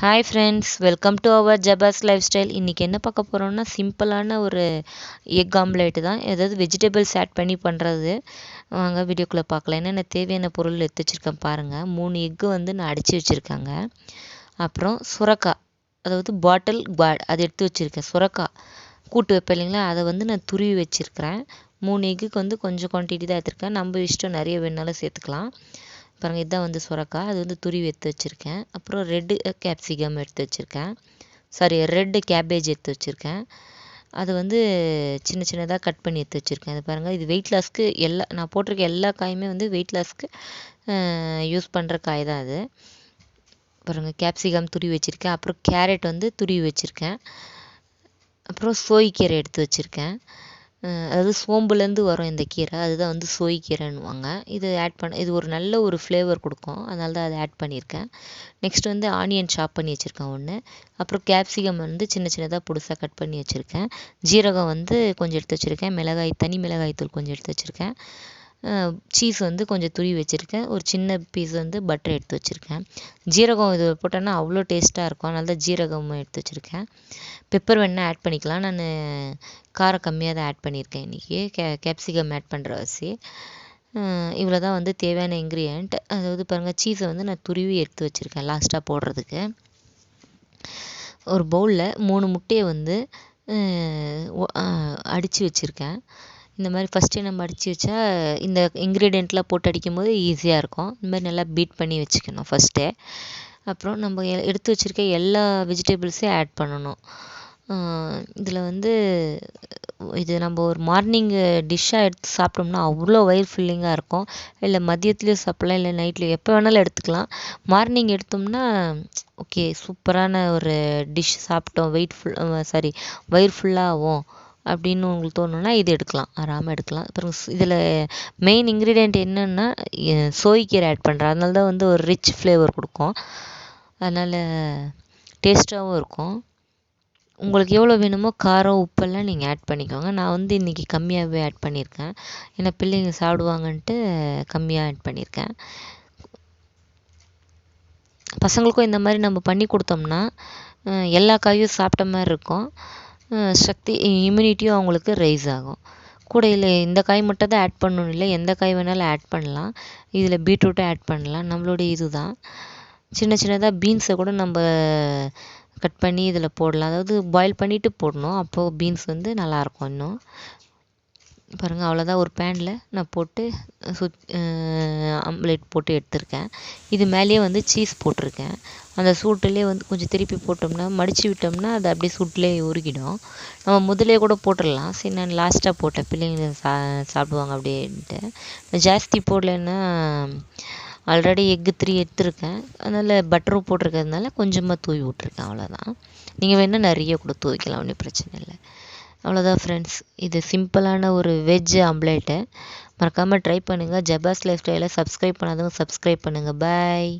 Hi friends, welcome to our Jabas lifestyle. இன்றைக்கி என்ன பார்க்க போகிறோம்னா சிம்பிளான ஒரு எக் ஆம்லேட்டு தான். ஏதாவது வெஜிடபிள்ஸ் ஆட் பண்ணி பண்ணுறது. வாங்க வீடியோக்குள்ளே பார்க்கலாம். என்னென்ன தேவையான பொருள் எடுத்து வச்சுருக்கேன் பாருங்கள். 3 எக்கு நான் அடித்து வச்சுருக்கேங்க. அப்புறம் சுரக்காய், அதாவது பாட்டில் பாட், அது எடுத்து வச்சுருக்கேன். சுரக்காய் கூட்டு வைப்பேன் இல்லைங்களா, அதை நான் துருவி வச்சுருக்கிறேன். 3 எக்குக்கு கொஞ்சம் குவான்டிட்டி தான் எடுத்துருக்கேன். நம்ம இஷ்டம் நிறைய வேணாலும் சேர்த்துக்கலாம். பாருங்கள், இதுதான் சுரக்காய், அது துருவி எடுத்து வச்சுருக்கேன். அப்புறம் ரெட்டு கேப்சிகம் எடுத்து வச்சுருக்கேன். ரெட்டு கேபேஜ் எடுத்து வச்சுருக்கேன். அது சின்ன சின்னதாக கட் பண்ணி எடுத்து வச்சுருக்கேன். இது பாருங்கள், இது வெயிட் லாஸ்க்கு நான் போட்டிருக்க எல்லா காயுமே வெயிட் லாஸ்க்கு யூஸ் பண்ணுற காய் தான் அது. பாருங்கள், கேப்சிகம் துருவி வச்சுருக்கேன். அப்புறம் கேரட் துருவி வச்சுருக்கேன். அப்புறம் சோய்க்கீரை எடுத்து வச்சுருக்கேன். அதாவது சோம்புலேருந்து வரும் இந்த கீரை, அதுதான் சோய்க்கீரைன்னுவாங்க. இது ஆட் பண்ண, இது ஒரு நல்ல ஒரு ஃப்ளேவர் கொடுக்கும், அதனால தான் அதை ஆட் பண்ணியிருக்கேன். நெக்ஸ்ட் ஆனியன் சாப் பண்ணி வச்சுருக்கேன் ஒன்று. அப்புறம் கேப்சிகம் சின்ன சின்னதாக புதுசாக கட் பண்ணி வச்சுருக்கேன். ஜீரகம் கொஞ்சம் எடுத்து வச்சுருக்கேன். தனி மிளகாய் தூள் கொஞ்சம் எடுத்து வச்சுருக்கேன். சீஸ் கொஞ்சம் துருவி வச்சுருக்கேன். ஒரு சின்ன பீஸ் பட்டர் எடுத்து வச்சுருக்கேன். ஜீரகம் இது போட்டோன்னா அவ்வளோ டேஸ்ட்டாக இருக்கும், அதனால தான் ஜீரகமும் எடுத்து வச்சுருக்கேன். பெப்பர் வேணால் ஆட் பண்ணிக்கலாம். நான் காரம் கம்மியாக தான் ஆட் பண்ணியிருக்கேன் இன்றைக்கி, கேப்சிகம் ஆட் பண்ணுற வசி. இவ்வளோ தான் தேவையான இன்க்ரீடியண்ட். அதாவது பாருங்கள், சீஸை நான் துருவி எடுத்து வச்சுருக்கேன் லாஸ்ட்டாக போடுறதுக்கு. ஒரு பவுலில் 3 முட்டையை அடித்து வச்சுருக்கேன். இந்த மாதிரி ஃபஸ்ட்டே நம்ம அடித்து வச்சா இந்த இன்க்ரீடியண்ட்லாம் போட்டு அடிக்கும்போது ஈஸியாக இருக்கும். இந்த மாதிரி நல்லா பீட் பண்ணி வச்சுக்கணும் ஃபஸ்ட்டே. அப்புறம் நம்ம எடுத்து வச்சுருக்க எல்லா வெஜிடபிள்ஸையும் ஆட் பண்ணணும். இதில் இது நம்ம ஒரு மார்னிங் டிஷ்ஷாக எடுத்து சாப்பிட்டோம்னா அவ்வளோ வயிறு ஃபில்லிங்காக இருக்கும். இல்லை மதியத்துலேயும் சாப்பிட்லாம், இல்லை நைட்லேயும், எப்போ வேணாலும் எடுத்துக்கலாம். மார்னிங் எடுத்தோம்னா ஓகே, சூப்பரான ஒரு டிஷ் சாப்பிட்டோம், வயிறு ஃபுல்லாகும் அப்படின்னு உங்களுக்கு தோணுன்னா இது எடுக்கலாம், ஆறாமல் எடுக்கலாம். அப்புறம் இதில் மெயின் இன்க்ரீடியண்ட் என்னென்னா சோய்க்கீரை ஆட் பண்ணுறேன். அதனால தான் ஒரு ரிச் ஃப்ளேவர் கொடுக்கும், அதனால் டேஸ்ட்டாகவும் இருக்கும். உங்களுக்கு எவ்வளோ வேணுமோ காரம் உப்பெல்லாம் நீங்கள் ஆட் பண்ணிக்கோங்க. நான் இன்றைக்கி கம்மியாகவே ஆட் பண்ணியிருக்கேன், ஏன்னா பிள்ளைங்க சாப்பிடுவாங்கன்ட்டு கம்மியாக ஆட் பண்ணியிருக்கேன். பசங்களுக்கும் இந்த மாதிரி நம்ம பண்ணி கொடுத்தோம்னா எல்லா காயும் சாப்பிட்ட மாதிரி இருக்கும். சக்தி, இம்யூனிட்டியும் அவங்களுக்கு ரைஸ் ஆகும். கூட இல்லை இந்த காய் மட்டும் தான் ஆட் பண்ணணும் இல்லை, எந்த காய் வேணாலும் ஆட் பண்ணலாம். இதில் பீட்ரூட்டும் ஆட் பண்ணலாம். நம்மளுடைய இது தான். சின்ன சின்னதாக பீன்ஸை கூட நம்ம கட் பண்ணி இதில் போடலாம். அதாவது பாயில் பண்ணிவிட்டு போடணும், அப்போது பீன்ஸ் நல்லாயிருக்கும் இன்னும். பாருங்கள், அவ்வளோதான். ஒரு பேனில் நான் போட்டு ஆம்லேட் போட்டு எடுத்திருக்கேன். இது மேலேயே சீஸ் போட்டிருக்கேன். அந்த சூட்டுலேயே கொஞ்சம் திருப்பி போட்டோம்னா, மடித்து விட்டோம்னா அது அப்படியே சூட்லேயே உருகிடும். நம்ம முதலே கூட போட்டுடலாம். சரி, நான் லாஸ்ட்டாக போட்டேன், பிள்ளைங்க சாப்பிடுவாங்க அப்படின்ட்டு. ஜாஸ்தி போடலைன்னா, ஆல்ரெடி எக்கு 3 எடுத்துருக்கேன், அதனால் பட்டரும் போட்டிருக்கிறதுனால கொஞ்சமாக தூவி விட்ருக்கேன், அவ்வளோதான். நீங்கள் வேணால் நிறைய கூட தூவிக்கலாம், ஒன்றும் பிரச்சனை இல்லை. அவ்வளோதான் ஃப்ரெண்ட்ஸ், இது சிம்பிளான ஒரு வெஜ் ஆம்லேட்டு. மறக்காமல் ட்ரை பண்ணுங்கள். ஜபாஸ் லைஃப் ஸ்டைலை சப்ஸ்கிரைப் பண்ணாதவங்க சப்ஸ்கிரைப் பண்ணுங்கள். பாய்.